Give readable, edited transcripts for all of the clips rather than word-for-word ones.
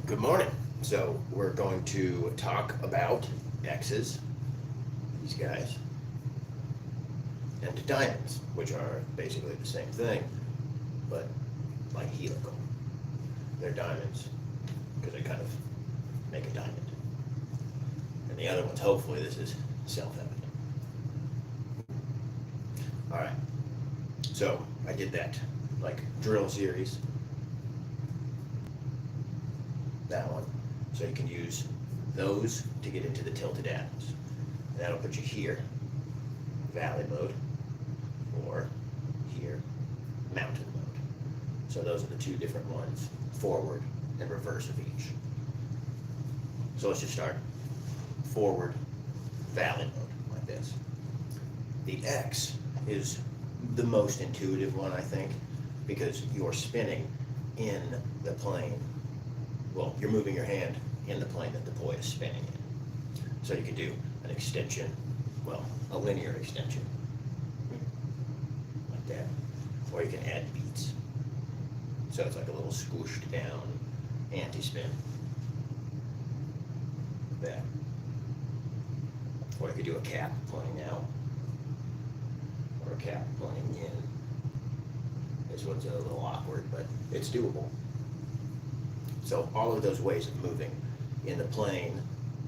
Good morning. So we're going to talk about X's, these guys, and diamonds, which are basically the same thing, but like helical. They're diamonds because they kind of make a diamond. And the other ones, hopefully, this is self-evident. All right. So I did that like drill series, that one. So you can use those to get into the tilted atoms. And that'll put you here, valley mode, or here, mountain mode. So those are the two different ones, forward and reverse of each. So let's just start forward, valley mode, like this. The X is the most intuitive one, I think, because you're spinning in the plane. Well, you're moving your hand in the plane that the boy is spinning in. So you can do an extension, well, a linear extension, like that. Or you can add beats. So it's like a little squished down anti-spin, like that. Or you could do a cap pointing out, or a cap pointing in. This one's a little awkward, but it's doable. So all of those ways of moving in the plane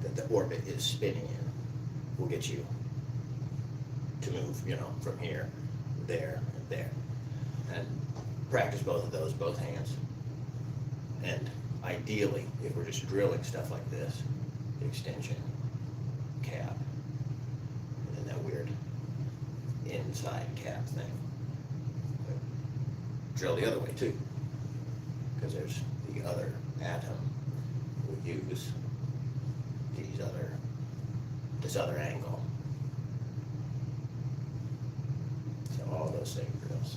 that the orbit is spinning in will get you to move, from here, there, and there. And practice both of those, both hands. And ideally, if we're just drilling stuff like this, extension, cap, and then that weird inside cap thing. Drill the other way too, because there's the other atom we use this other angle. So all those same drills.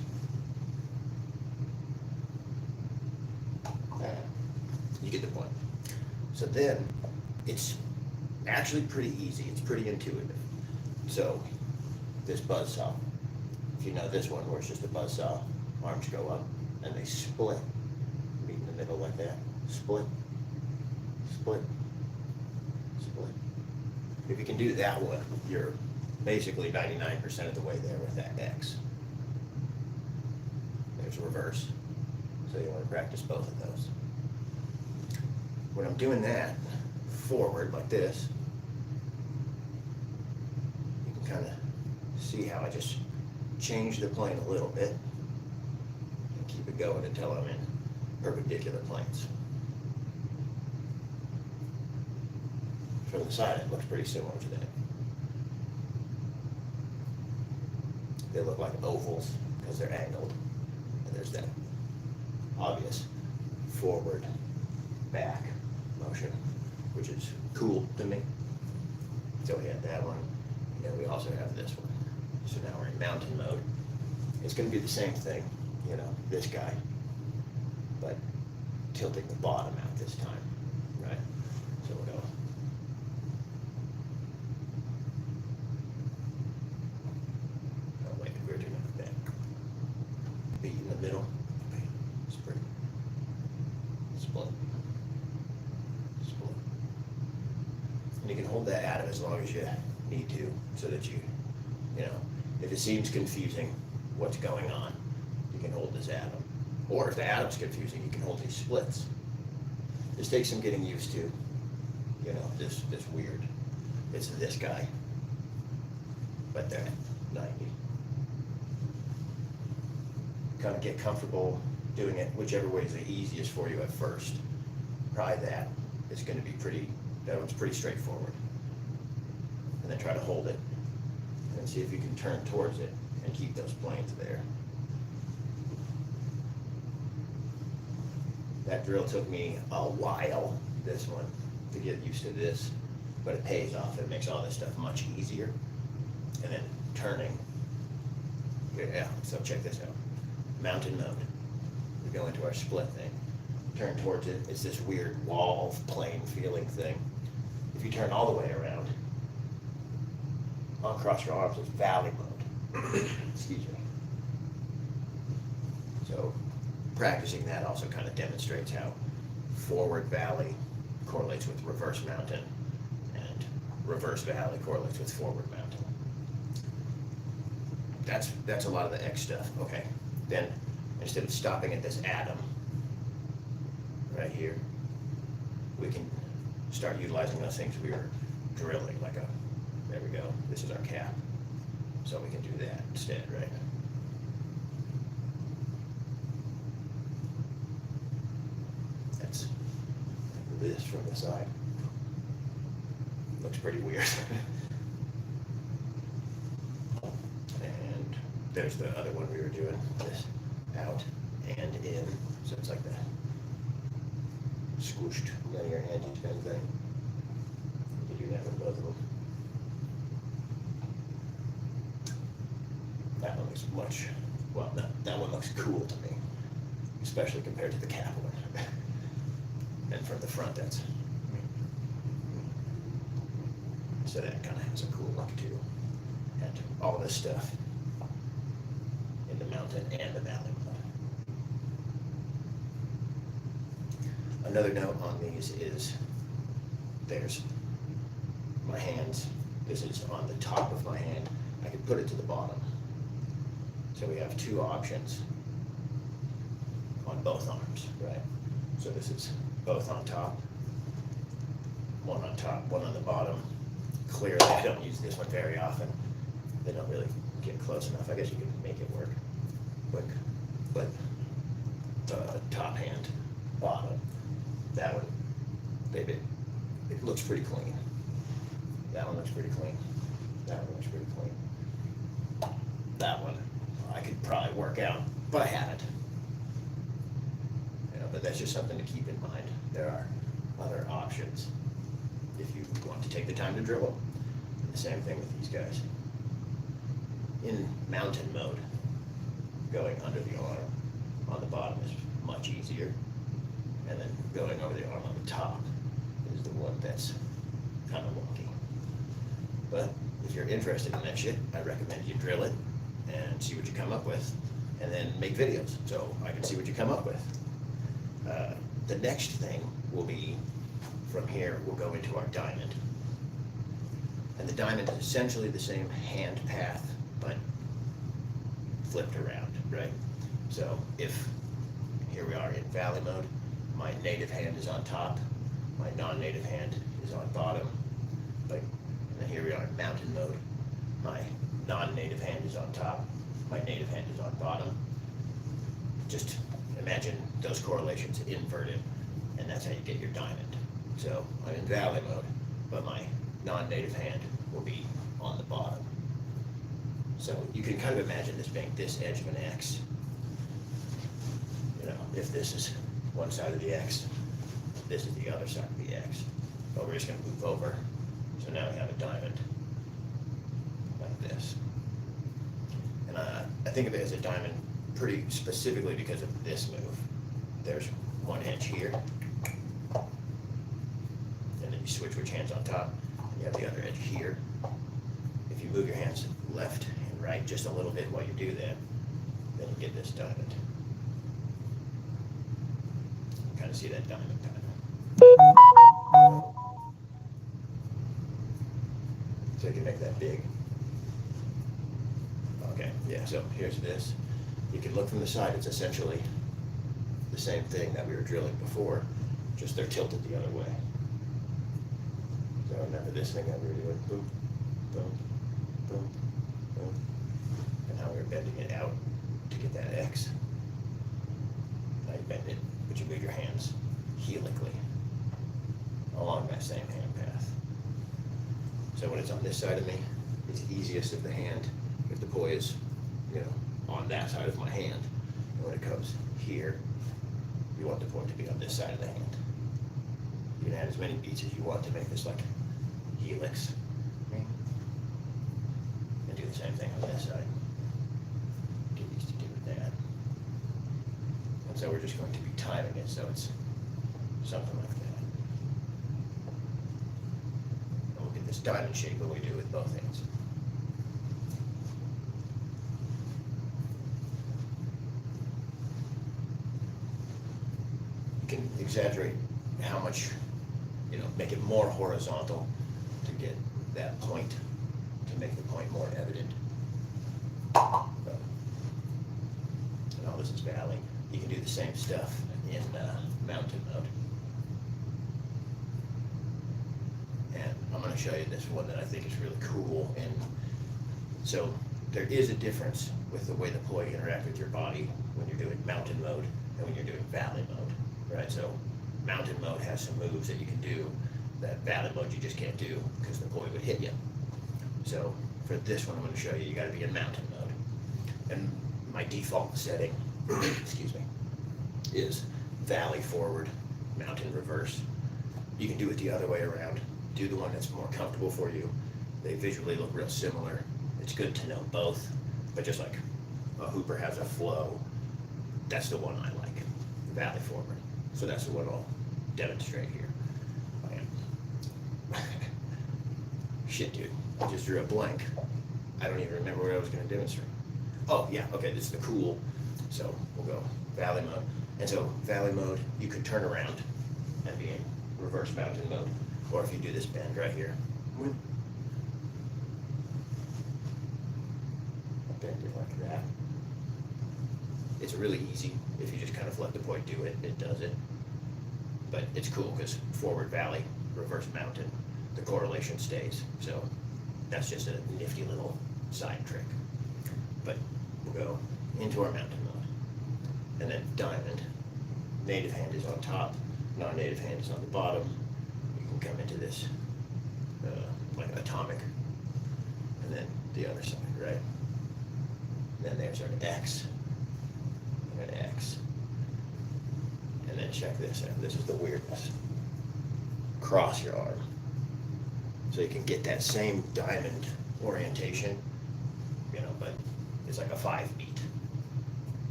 You get the point. So then it's actually pretty easy. It's pretty intuitive. So this buzzsaw, if you know this one where it's just a buzzsaw, arms go up and they split, meet in the middle like that, split, split, split. If you can do that one, you're basically 99% of the way there with that X. There's reverse, so you want to practice both of those. When I'm doing that forward like this, you can kind of see how I just change the plane a little bit and keep it going until I'm in perpendicular planes. From the side, it looks pretty similar to that. They look like ovals because they're angled, and there's that obvious forward, back motion, which is cool to me. So we had that one, and then we also have this one. So now we're in mountain mode. It's going to be the same thing, this guy, but tilting the bottom out this time, right? So we'll go. Oh wait, we're doing that. Beat in the middle. Split. Split. Split. And you can hold that atom as long as you need to, so that if it seems confusing what's going on, you can hold this atom. Or if the atom's confusing, you can hold these splits. This takes some getting used to, this weird, it's this guy, but they're at 90. Kind of get comfortable doing it whichever way is the easiest for you at first. Try that. It's going to be that one's pretty straightforward. And then try to hold it and see if you can turn towards it and keep those planes there. That drill took me a while, this one, to get used to this, but it pays off. It makes all this stuff much easier. And then turning, yeah, so check this out. Mountain mode. We go into our split thing. Turn towards it. It's this weird wall plane feeling thing. If you turn all the way around, uncross your arms, it's valley mode. Excuse me. So practicing that also kind of demonstrates how forward valley correlates with reverse mountain, and reverse valley correlates with forward mountain. That's a lot of the X stuff. Okay, then instead of stopping at this atom right here, we can start utilizing those things we were drilling, like there we go, this is our cap. So we can do that instead, right? That's this from the side. Looks pretty weird. And there's the other one we were doing, this out and in. So it's like the squished linear anti-spin thing. You do that with both of them. That one looks much, well, that one looks cool to me, especially compared to the cap one. And from the front, so that kind of has a cool look too. And all this stuff in the mountain and the valley mode. Another note on these is there's my hands. This is on the top of my hand. I could put it to the bottom. So we have two options on both arms, right? So this is both on top, one on the bottom. Clearly, I don't use this one very often. They don't really get close enough. I guess you can make it work quick, but the top hand, bottom, that one, it looks pretty clean. That one looks pretty clean. That one looks pretty clean. That one, I could probably work out, but I haven't. But that's just something to keep in mind. There are other options if you want to take the time to drill them. And the same thing with these guys. In mountain mode, going under the arm on the bottom is much easier. And then going over the arm on the top is the one that's kind of wonky. But if you're interested in that shit, I recommend you drill it and see what you come up with, and then make videos so I can see what you come up with. The next thing will be, from here, we'll go into our diamond. And the diamond is essentially the same hand path, but flipped around, right? So if, here we are in valley mode, my native hand is on top, my non-native hand is on bottom, and then here we are in mountain mode, my non-native hand is on top, my native hand is on bottom. Just imagine those correlations inverted, and that's how you get your diamond. So I'm in valley mode, but my non-native hand will be on the bottom. So you can kind of imagine this being this edge of an X. If this is one side of the X, this is the other side of the X. But we're just going to move over. So now we have a diamond like this. And I think of it as a diamond pretty specifically because of this move. There's one edge here, and then you switch which hand's on top, and you have the other edge here. If you move your hands left and right just a little bit while you do that, then you get this diamond. You kind of see that diamond kind of. So you can make that big. Okay, yeah, so here's this. You can look from the side, it's essentially the same thing that we were drilling before, just they're tilted the other way. So remember this thing that we were doing, boom, boom, boom, boom, and how we were bending it out to get that X. Now you bend it, but you move your hands helically along that same hand path. So when it's on this side of me, it's easiest if the hand, if the poi is, on that side of my hand. And when it comes here, you want the point to be on this side of the hand. You can add as many beats as you want to make this like helix. And do the same thing on this side. Get used to doing that. And so we're just going to be timing it so it's something like that. And we'll get this diamond shape when we do it with both hands. Can exaggerate how much, make it more horizontal to get that point, to make the point more evident. And all this is valley. You can do the same stuff in mountain mode. And I'm going to show you this one that I think is really cool. And so there is a difference with the way the ploy interact with your body when you're doing mountain mode and when you're doing valley mode, right? So mountain mode has some moves that you can do that valley mode you just can't do because the ploy would hit you. So for this one I'm going to show you, you got to be in mountain mode. And my default setting, excuse me, is valley forward, mountain reverse. You can do it the other way around. Do the one that's more comfortable for you. They visually look real similar. It's good to know both, but just like a hooper has a flow, that's the one I like, valley forward. So that's the one I'll demonstrate here. Shit, dude, I just drew a blank. I don't even remember what I was going to demonstrate. Oh, yeah, okay, this is the cool. So we'll go valley mode. And so valley mode, you could turn around and be in reverse mountain mode. Or if you do this bend right here, bend it like that. It's really easy. If you just kind of let the point do it, it does it. But it's cool because forward valley, reverse mountain, the correlation stays. So that's just a nifty little side trick. But we'll go into our mountain mode. And then diamond. Native hand is on top, non-native hand is on the bottom. You can come into this like atomic. And then the other side, right? And then there's our X. And an X. And then check this out. This is the weirdness. Cross your arm. So you can get that same diamond orientation, but it's like a 5-beat.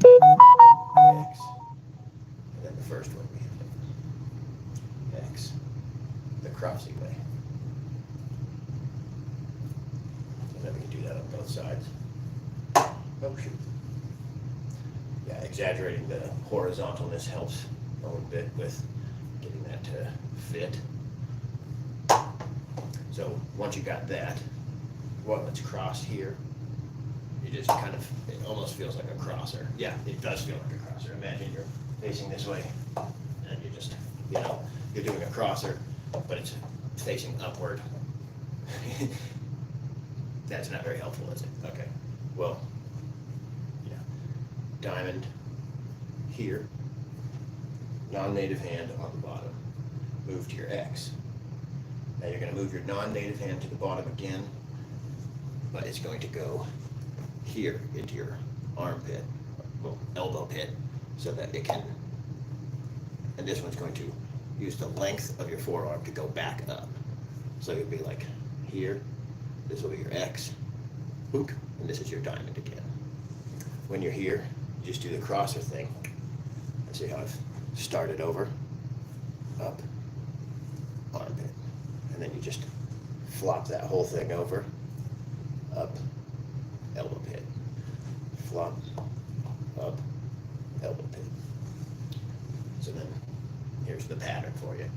X. And then the first one we have X. The crossing way. And then we can do that on both sides. Oh shoot. Yeah, exaggerating the horizontalness helps a little bit with getting that to fit. So once you got that, well, it's crossed here. You just kind of, it almost feels like a crosser. Yeah, it does feel like a crosser. Imagine you're facing this way and you're just, you're doing a crosser, but it's facing upward. That's not very helpful, is it? Okay, well, diamond here, non-native hand on the bottom, move to your X. Now you're going to move your non-native hand to the bottom again, but it's going to go here into your armpit, well, elbow pit, so that it can, and this one's going to use the length of your forearm to go back up. So it'll be like here, this will be your X, and this is your diamond again. When you're here, you just do the crosser thing. And see how I've started over, up, armpit. And then you just flop that whole thing over, up, elbow pit. Flop, up, elbow pit. So then, here's the pattern for you.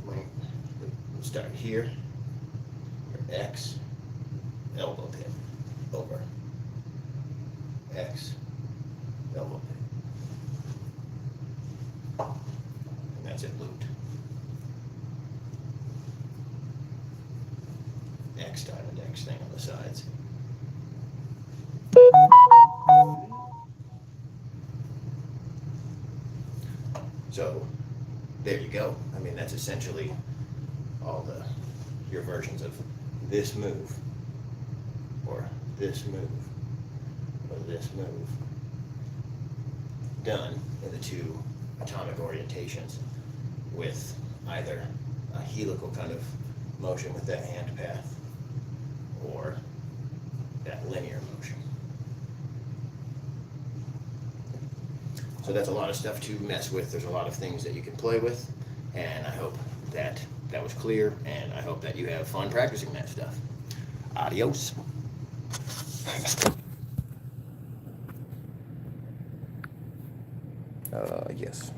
We'll start here, your X, elbow pit, over, X, elbow pit. And that's it looped. X diamond, X thing on the sides. So there you go. I mean, that's essentially all your versions of this move, or this move, or this move, done in the two atomic orientations with either a helical kind of motion with that hand path or that linear motion. So that's a lot of stuff to mess with. There's a lot of things that you can play with, and I hope that that was clear, and I hope that you have fun practicing that stuff. Adios. Yes.